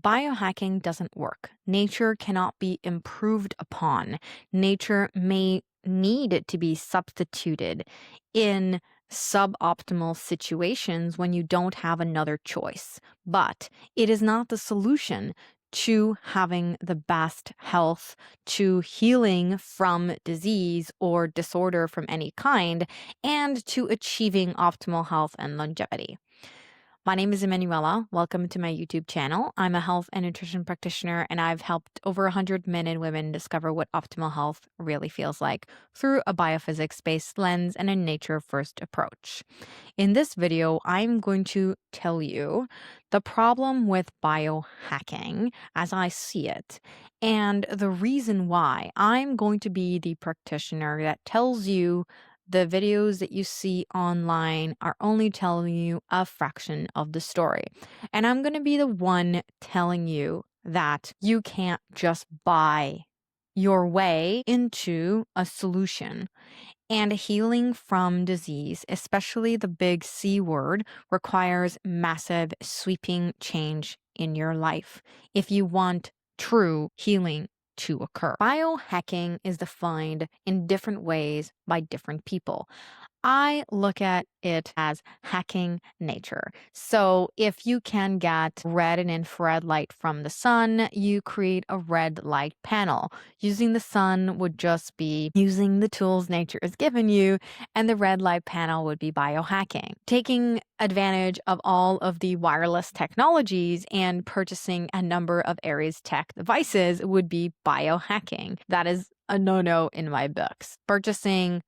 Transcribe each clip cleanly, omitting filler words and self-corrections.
biohacking doesn't work. Nature cannot be improved upon. Nature may need to be substituted in suboptimal situations when you don't have another choice. But it is not the solution to having the best health, to healing from disease or disorder from any kind, and to achieving optimal health and longevity. My name is Emanuela. Welcome to my YouTube channel. I'm a health and nutrition practitioner, and I've helped over 100 men and women discover what optimal health really feels like through a biophysics-based lens and a nature-first approach. In this video, I'm going to tell you the problem with biohacking as I see it, and the reason why I'm going to be the practitioner that tells you the videos that you see online are only telling you a fraction of the story. And I'm going to be the one telling you that you can't just buy your way into a solution. And healing from disease, especially the big C word, requires massive sweeping change in your life if you want true healing to occur. Biohacking is defined in different ways by different people. I look at it as hacking nature. So if you can get red and infrared light from the sun, you create a red light panel. Using the sun would just be using the tools nature has given you, and the red light panel would be biohacking. Taking advantage of all of the wireless technologies and purchasing a number of Aries Tech devices would be biohacking. That is a no-no in my books. Purchasing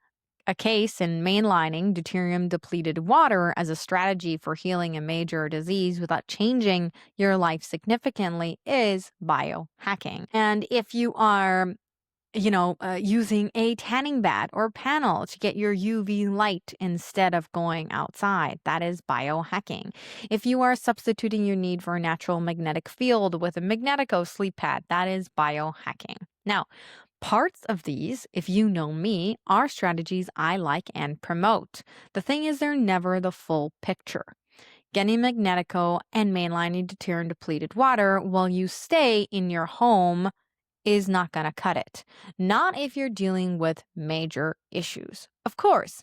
a case in mainlining deuterium-depleted water as a strategy for healing a major disease without changing your life significantly is biohacking. And if you are using a tanning bed or panel to get your UV light instead of going outside, that is biohacking. If you are substituting your need for a natural magnetic field with a Magnetico sleep pad, that is biohacking. Now, parts of these, if you know me, are strategies I like and promote. The thing is, they're never the full picture. Getting Magnetico and mainlining deuterium depleted water while you stay in your home is not going to cut it. Not if you're dealing with major issues. Of course,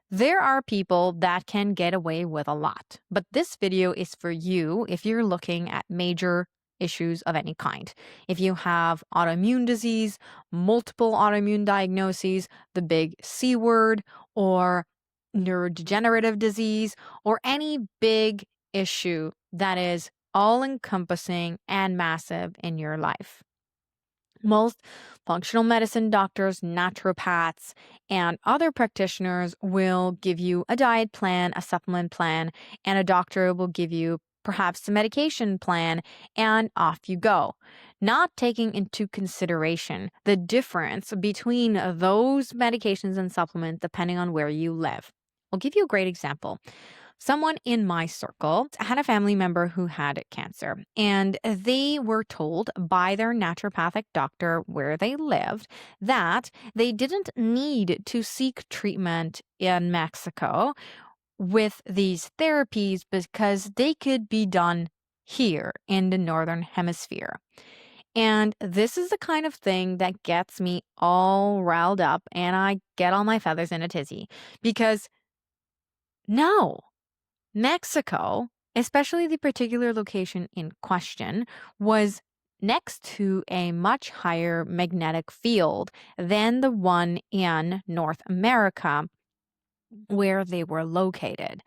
there are people that can get away with a lot, but this video is for you if you're looking at major issues of any kind. If you have autoimmune disease, multiple autoimmune diagnoses, the big C word, or neurodegenerative disease, or any big issue that is all-encompassing and massive in your life. Most functional medicine doctors, naturopaths, and other practitioners will give you a diet plan, a supplement plan, and a doctor will give you perhaps a medication plan, and off you go. Not taking into consideration the difference between those medications and supplements depending on where you live. I'll give you a great example. Someone in my circle had a family member who had cancer, and they were told by their naturopathic doctor where they lived that they didn't need to seek treatment in Mexico with these therapies because they could be done here in the northern hemisphere. And this is the kind of thing that gets me all riled up and I get all my feathers in a tizzy because no. Mexico, especially the particular location in question, was next to a much higher magnetic field than the one in North America where they were located.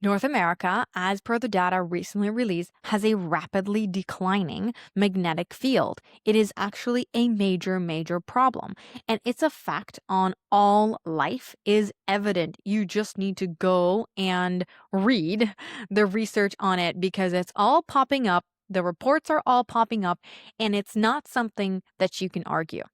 North America, as per the data recently released, has a rapidly declining magnetic field. It is actually a major problem, and its effect on all life is evident. You just need to go and read the research on it because it's all popping up. The reports are all popping up, and it's not something that you can argue.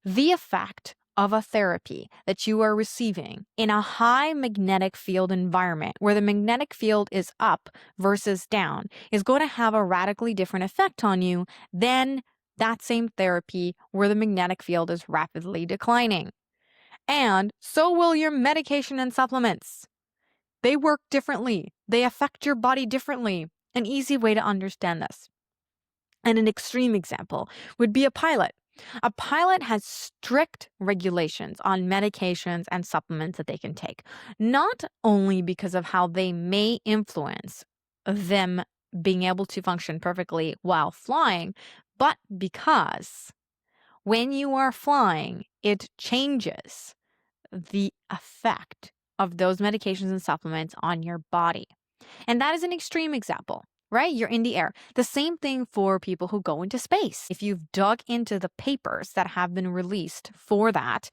The effect of a therapy that you are receiving in a high magnetic field environment where the magnetic field is up versus down is going to have a radically different effect on you than that same therapy where the magnetic field is rapidly declining. And so will your medication and supplements. They work differently. They affect your body differently. An easy way to understand this. And an extreme example would be a pilot. A pilot has strict regulations on medications and supplements that they can take, not only because of how they may influence them being able to function perfectly while flying, but because when you are flying, it changes the effect of those medications and supplements on your body. And that is an extreme example, right? You're in the air. The same thing for people who go into space. If you've dug into the papers that have been released for that,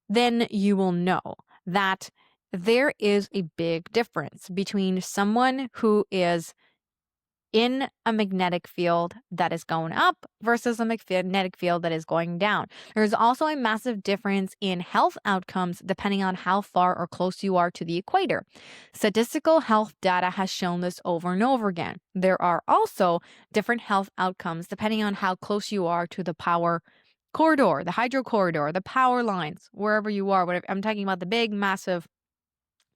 then you will know that there is a big difference between someone who is in a magnetic field that is going up versus a magnetic field that is going down. There's also a massive difference in health outcomes depending on how far or close you are to the equator. Statistical health data has shown this over and over again. There are also different health outcomes depending on how close you are to the power corridor, the hydro corridor, the power lines, wherever you are. Whatever I'm talking about, the big, massive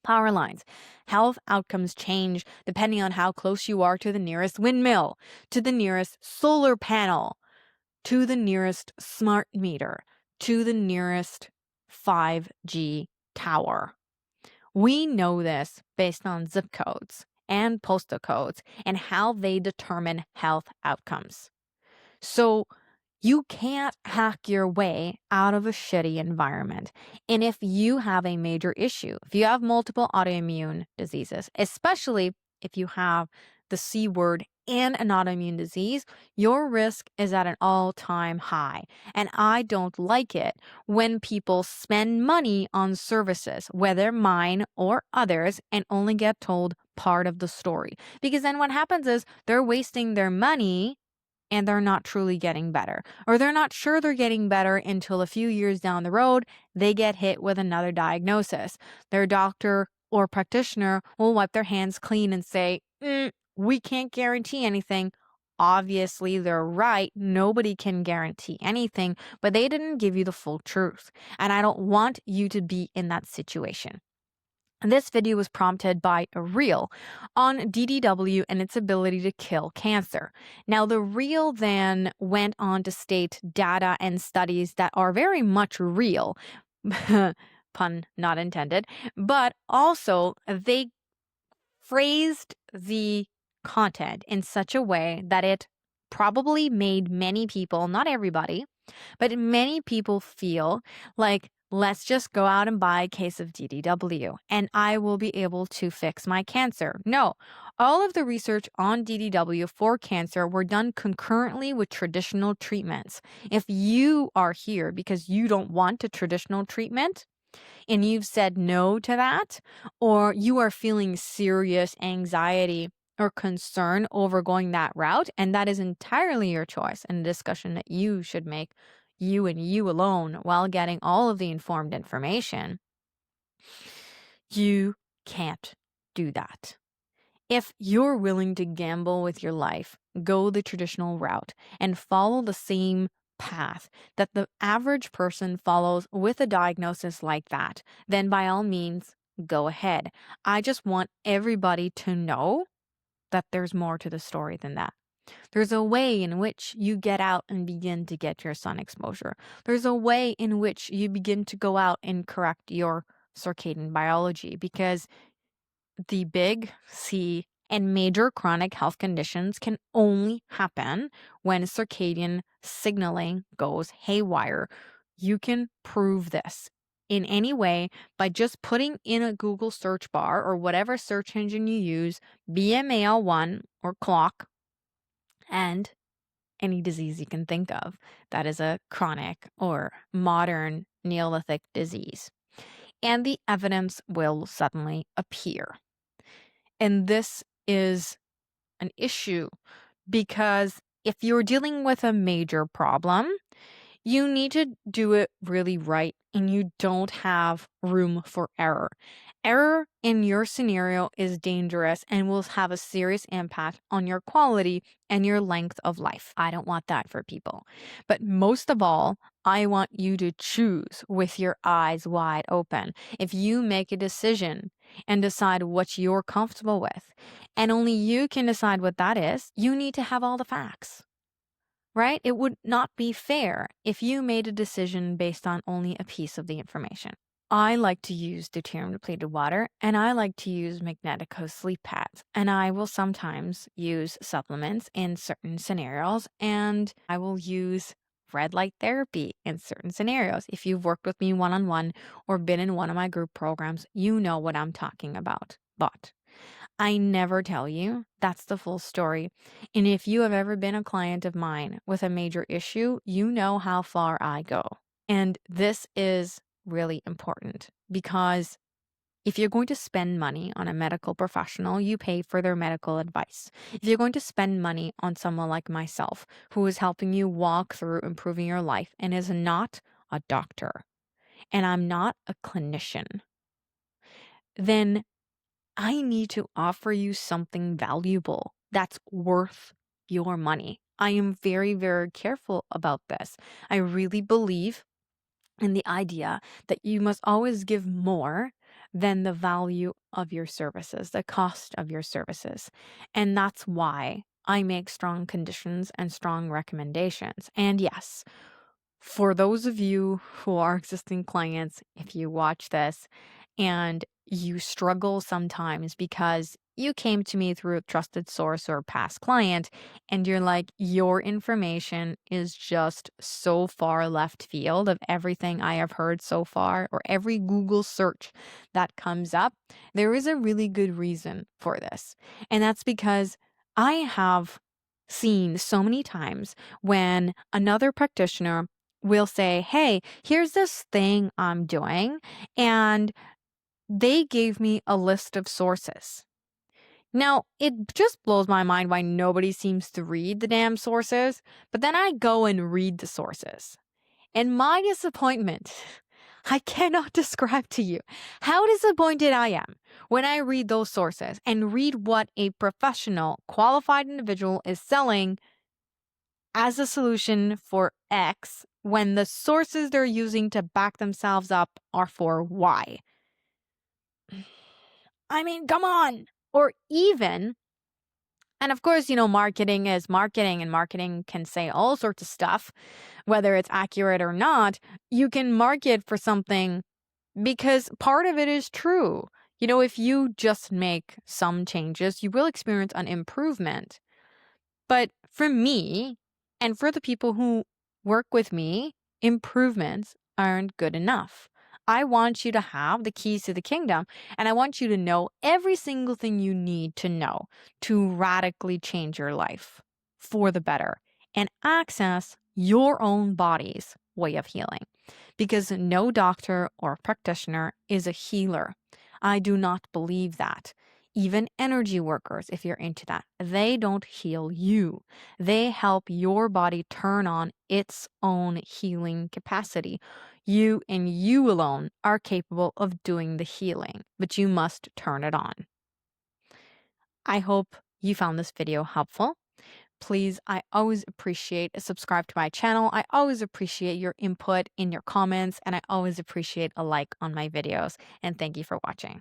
power lines. Health outcomes change depending on how close you are to the nearest windmill, to the nearest solar panel, to the nearest smart meter, to the nearest 5G tower. We know this based on zip codes and postal codes and how they determine health outcomes. So you can't hack your way out of a shitty environment. And if you have a major issue, if you have multiple autoimmune diseases, especially if you have the C word and an autoimmune disease, your risk is at an all-time high. And I don't like it when people spend money on services, whether mine or others, and only get told part of the story. Because then what happens is they're wasting their money and they're not truly getting better. Or they're not sure they're getting better until a few years down the road, they get hit with another diagnosis. Their doctor or practitioner will wipe their hands clean and say, we can't guarantee anything. Obviously, they're right. Nobody can guarantee anything, but they didn't give you the full truth. And I don't want you to be in that situation. This video was prompted by a reel on DDW and its ability to kill cancer. Now, the reel then went on to state data and studies that are very much real, pun not intended, but also they phrased the content in such a way that it probably made many people, not everybody, but many people feel like, let's just go out and buy a case of DDW and I will be able to fix my cancer. No, all of the research on DDW for cancer were done concurrently with traditional treatments. If you are here because you don't want a traditional treatment, and you've said no to that, or you are feeling serious anxiety or concern over going that route, and that is entirely your choice and a discussion that you should make, you and you alone, while getting all of the informed information, you can't do that. If you're willing to gamble with your life, go the traditional route and follow the same path that the average person follows with a diagnosis like that, then by all means, go ahead. I just want everybody to know that there's more to the story than that. There's a way in which you get out and begin to get your sun exposure. There's a way in which you begin to go out and correct your circadian biology, because the big C and major chronic health conditions can only happen when circadian signaling goes haywire. You can prove this in any way by just putting in a Google search bar or whatever search engine you use, BMAL1 or clock, and any disease you can think of that is a chronic or modern Neolithic disease. And the evidence will suddenly appear. And this is an issue because if you're dealing with a major problem, you need to do it really right and you don't have room for error. Error in your scenario is dangerous and will have a serious impact on your quality and your length of life. I don't want that for people. But most of all, I want you to choose with your eyes wide open. If you make a decision and decide what you're comfortable with, and only you can decide what that is, you need to have all the facts. right? It would not be fair if you made a decision based on only a piece of the information. I like to use deuterium depleted water and I like to use Magnetico sleep pads. And I will sometimes use supplements in certain scenarios, and I will use red light therapy in certain scenarios. If you've worked with me one on one or been in one of my group programs, you know what I'm talking about. But I never tell you that's the full story. And if you have ever been a client of mine with a major issue, you know how far I go. And this is really important because if you're going to spend money on a medical professional, you pay for their medical advice. If you're going to spend money on someone like myself who is helping you walk through improving your life and is not a doctor, and I'm not a clinician, then I need to offer you something valuable that's worth your money. I am very, very careful about this. I really believe in the idea that you must always give more than the value of your services, the cost of your services. And that's why I make strong conditions and strong recommendations. And yes, for those of you who are existing clients, if you watch this and you struggle sometimes because you came to me through a trusted source or past client, and you're like, your information is just so far left field of everything I have heard so far, or every Google search that comes up, there is a really good reason for this. And that's because I have seen so many times when another practitioner will say, hey, here's this thing I'm doing, and they gave me a list of sources. Now, it just blows my mind why nobody seems to read the damn sources, but then I go and read the sources. And my disappointment, I cannot describe to you how disappointed I am when I read those sources and read what a professional, qualified individual is selling as a solution for X when the sources they're using to back themselves up are for Y. I mean, come on. Or even, and of course, marketing is marketing, and marketing can say all sorts of stuff, whether it's accurate or not. You can market for something because part of it is true. If you just make some changes, you will experience an improvement. But for me, and for the people who work with me, improvements aren't good enough. I want you to have the keys to the kingdom, and I want you to know every single thing you need to know to radically change your life for the better and access your own body's way of healing. Because no doctor or practitioner is a healer. I do not believe that. Even energy workers, if you're into that, they don't heal you. They help your body turn on its own healing capacity. You and you alone are capable of doing the healing, but you must turn it on. I hope you found this video helpful. Please, I always appreciate a subscribe to my channel. I always appreciate your input in your comments, and I always appreciate a like on my videos. And thank you for watching.